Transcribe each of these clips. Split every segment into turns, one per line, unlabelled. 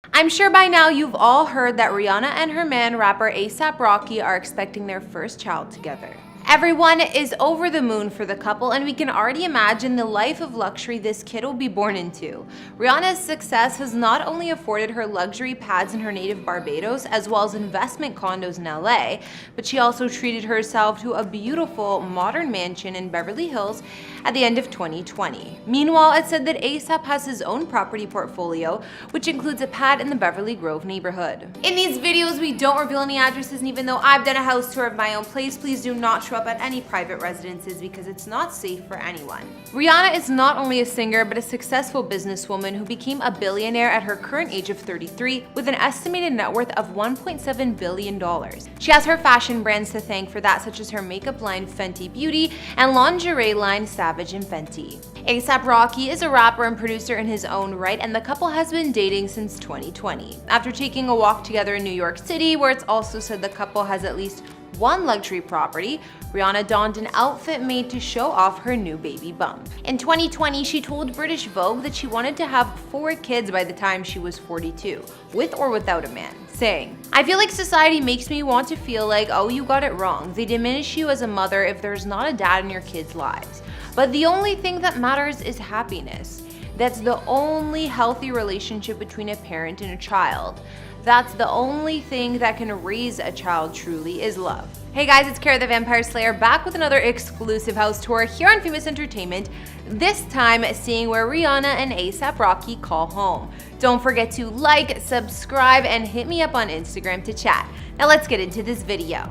I'm sure by now you've all heard that Rihanna and her man, rapper A$AP Rocky, are expecting their first child together. Everyone is over the moon for the couple, and we can already imagine the life of luxury this kid will be born into. Rihanna's success has not only afforded her luxury pads in her native Barbados, as well as investment condos in LA, but she also treated herself to a beautiful, modern mansion in Beverly Hills at the end of 2020. Meanwhile, it's said that A$AP has his own property portfolio, which includes a pad in the Beverly Grove neighborhood. In these videos, we don't reveal any addresses, and even though I've done a house tour of my own place, please do not show up at any private residences because it's not safe for anyone. Rihanna is not only a singer, but a successful businesswoman who became a billionaire at her current age of 33 with an estimated net worth of $1.7 billion. She has her fashion brands to thank for that, such as her makeup line Fenty Beauty and lingerie line Savage and Fenty. A$AP Rocky is a rapper and producer in his own right, and the couple has been dating since 2020. After taking a walk together in New York City, where it's also said the couple has at least one luxury property, Rihanna donned an outfit made to show off her new baby bump. In 2020, she told British Vogue that she wanted to have 4 kids by the time she was 42, with or without a man, saying, "I feel like society makes me want to feel like, oh, you got it wrong. They diminish you as a mother if there's not a dad in your kids' lives. But the only thing that matters is happiness. That's the only healthy relationship between a parent and a child. That's the only thing that can raise a child truly is love." Hey guys, it's Kara the Vampire Slayer back with another exclusive house tour here on Famous Entertainment, this time seeing where Rihanna and A$AP Rocky call home. Don't forget to like, subscribe, and hit me up on Instagram to chat. Now let's get into this video.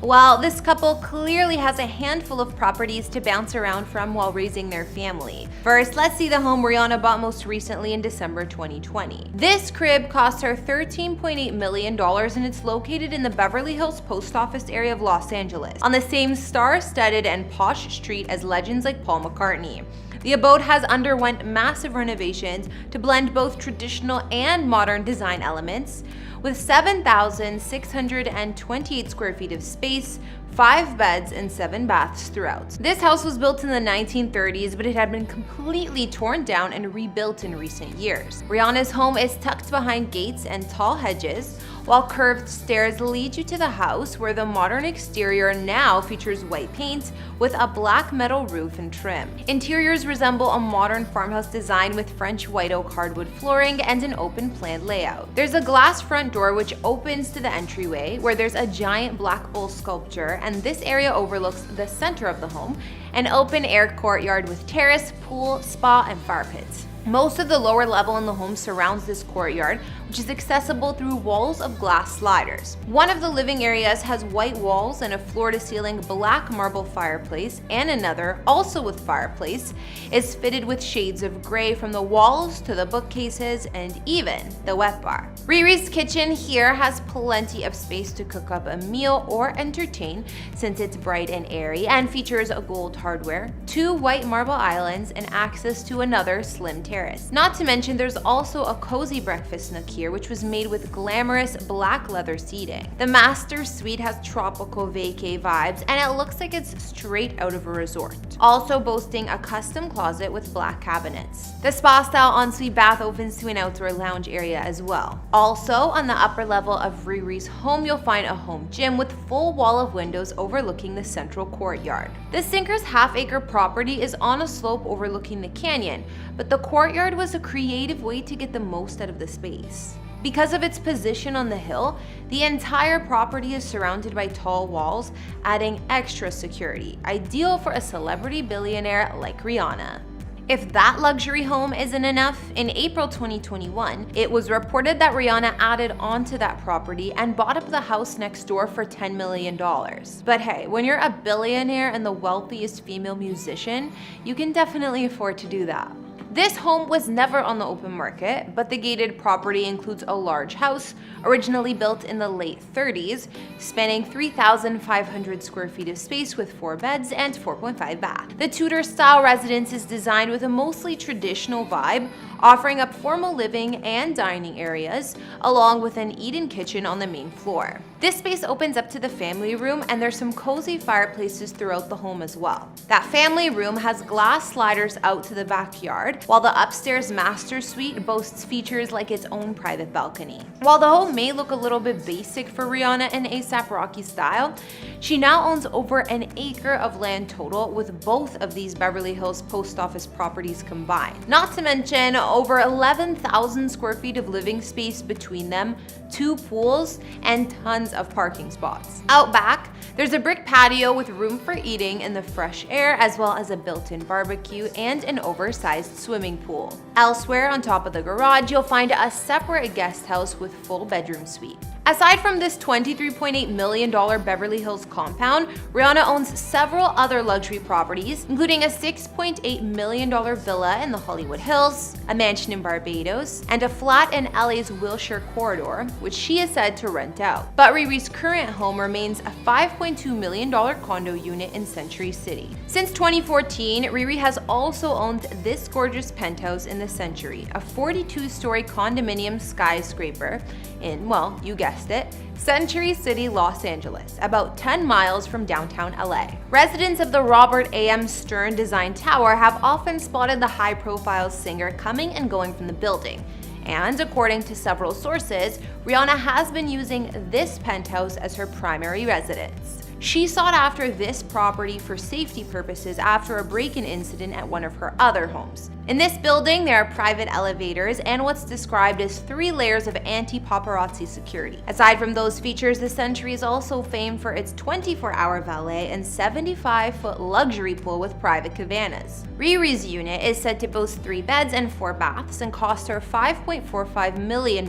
Well, this couple clearly has a handful of properties to bounce around from while raising their family. First, let's see the home Rihanna bought most recently in December 2020. This crib cost her $13.8 million, and it's located in the Beverly Hills post office area of Los Angeles, on the same star-studded and posh street as legends like Paul McCartney. The abode has underwent massive renovations to blend both traditional and modern design elements, with 7,628 square feet of space, 5 beds, and 7 baths throughout. This house was built in the 1930s, but it had been completely torn down and rebuilt in recent years. Rihanna's home is tucked behind gates and tall hedges, while curved stairs lead you to the house, where the modern exterior now features white paint with a black metal roof and trim. Interiors resemble a modern farmhouse design with French white oak hardwood flooring and an open plan layout. There's a glass front door which opens to the entryway, where there's a giant black bull sculpture, and this area overlooks the center of the home, an open-air courtyard with terrace, pool, spa, and fire pits. Most of the lower level in the home surrounds this courtyard, which is accessible through walls of glass sliders. One of the living areas has white walls and a floor-to-ceiling black marble fireplace, and another, also with fireplace, is fitted with shades of gray from the walls to the bookcases and even the wet bar. Riri's kitchen here has plenty of space to cook up a meal or entertain, since it's bright and airy and features a gold hardware, 2 white marble islands, and access to another slim terrace. Not to mention, there's also a cozy breakfast nook here, which was made with glamorous black leather seating. The master suite has tropical vacay vibes, and it looks like it's straight out of a resort, also boasting a custom closet with black cabinets. The spa-style ensuite bath opens to an outdoor lounge area as well. Also, on the upper level of Riri's home, you'll find a home gym with full wall of windows overlooking the central courtyard. The Sinker's half-acre property is on a slope overlooking the canyon, but the courtyard was a creative way to get the most out of the space. Because of its position on the hill, the entire property is surrounded by tall walls, adding extra security, ideal for a celebrity billionaire like Rihanna. If that luxury home isn't enough, in April 2021, it was reported that Rihanna added onto that property and bought up the house next door for $10 million. But hey, when you're a billionaire and the wealthiest female musician, you can definitely afford to do that. This home was never on the open market, but the gated property includes a large house, originally built in the late 30s, spanning 3,500 square feet of space with 4 beds and 4.5 baths. The Tudor-style residence is designed with a mostly traditional vibe, offering up formal living and dining areas, along with an eat-in kitchen on the main floor. This space opens up to the family room, and there's some cozy fireplaces throughout the home as well. That family room has glass sliders out to the backyard, while the upstairs master suite boasts features like its own private balcony. While the home may look a little bit basic for Rihanna in A$AP Rocky style, she now owns over an acre of land total with both of these Beverly Hills post office properties combined. Not to mention over 11,000 square feet of living space between them, 2 pools, and tons of parking spots. Out back, there's a brick patio with room for eating in the fresh air, as well as a built-in barbecue and an oversized swimming pool. Elsewhere on top of the garage, you'll find a separate guest house with full bedroom suite. Aside from this $23.8 million Beverly Hills compound, Rihanna owns several other luxury properties, including a $6.8 million villa in the Hollywood Hills, a mansion in Barbados, and a flat in LA's Wilshire corridor, which she is said to rent out. But Riri's current home remains a $5.2 million condo unit in Century City. Since 2014, Riri has also owned this gorgeous penthouse in the Century, a 42-story condominium skyscraper in, well, you guessed it, Century City, Los Angeles, about 10 miles from downtown LA. Residents of the Robert A.M. Stern designed tower have often spotted the high-profile singer coming and going from the building. And according to several sources, Rihanna has been using this penthouse as her primary residence. She sought after this property for safety purposes after a break-in incident at one of her other homes. In this building, there are private elevators and what's described as 3 layers of anti-paparazzi security. Aside from those features, the Century is also famed for its 24-hour valet and 75-foot luxury pool with private cabanas. Riri's unit is said to boast 3 beds and 4 baths and cost her $5.45 million,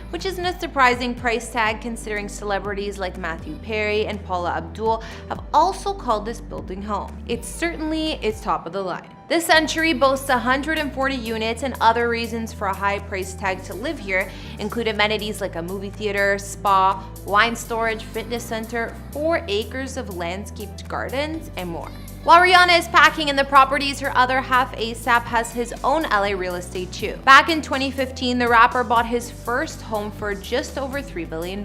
which isn't a surprising price tag considering celebrities like Matthew Perry and Paula Abdul have also called this building home. It certainly is top of the line. The Century boasts 140 units, and other reasons for a high price tag to live here include amenities like a movie theater, spa, wine storage, fitness center, 4 acres of landscaped gardens, and more. While Rihanna is packing in the properties, her other half, A$AP, has his own LA real estate too. Back in 2015, the rapper bought his first home for just over $3 billion.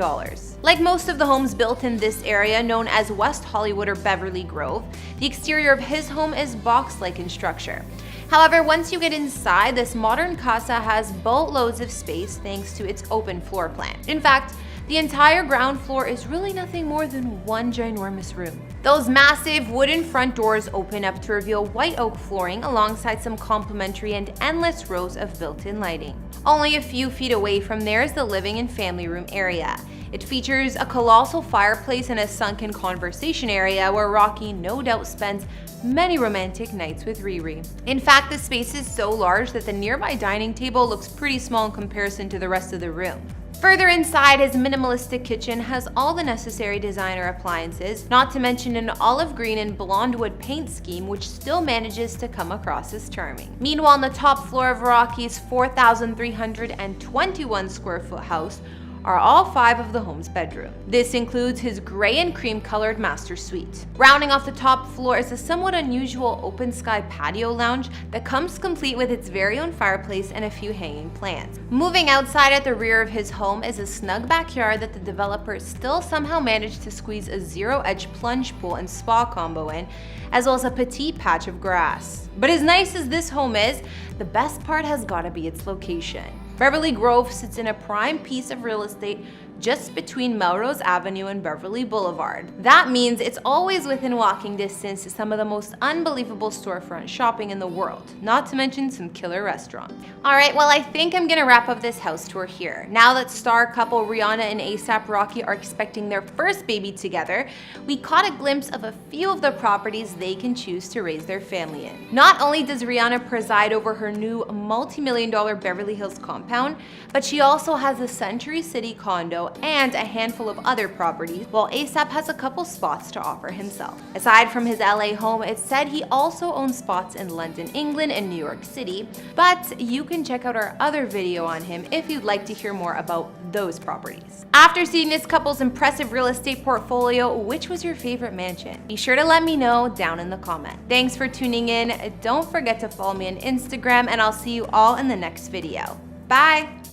Like most of the homes built in this area, known as West Hollywood or Beverly Grove, the exterior of his home is box-like in structure. However, once you get inside, this modern casa has boatloads of space thanks to its open floor plan. In fact, the entire ground floor is really nothing more than one ginormous room. Those massive wooden front doors open up to reveal white oak flooring alongside some complimentary and endless rows of built-in lighting. Only a few feet away from there is the living and family room area. It features a colossal fireplace and a sunken conversation area where Rocky no doubt spends many romantic nights with Riri. In fact, the space is so large that the nearby dining table looks pretty small in comparison to the rest of the room. Further inside, his minimalistic kitchen has all the necessary designer appliances, not to mention an olive green and blonde wood paint scheme which still manages to come across as charming. Meanwhile, on the top floor of Rocky's 4,321 square foot house are all 5 of the home's bedrooms. This includes his gray and cream colored master suite. Rounding off the top floor is a somewhat unusual open sky patio lounge that comes complete with its very own fireplace and a few hanging plants. Moving outside at the rear of his home is a snug backyard that the developer still somehow managed to squeeze a zero-edge plunge pool and spa combo in, as well as a petite patch of grass. But as nice as this home is, the best part has gotta be its location. Beverly Grove sits in a prime piece of real estate just between Melrose Avenue and Beverly Boulevard. That means it's always within walking distance to some of the most unbelievable storefront shopping in the world, not to mention some killer restaurants. Alright, well I think I'm gonna wrap up this house tour here. Now that star couple Rihanna and A$AP Rocky are expecting their first baby together, we caught a glimpse of a few of the properties they can choose to raise their family in. Not only does Rihanna preside over her new multi-million-dollar Beverly Hills compound, but she also has a Century City condo and a handful of other properties, while A$AP has a couple spots to offer himself. Aside from his LA home, it's said he also owns spots in London, England, and New York City, but you can check out our other video on him if you'd like to hear more about those properties. After seeing this couple's impressive real estate portfolio, which was your favorite mansion? Be sure to let me know down in the comments. Thanks for tuning in. Don't forget to follow me on Instagram, and I'll see see you all in the next video. Bye!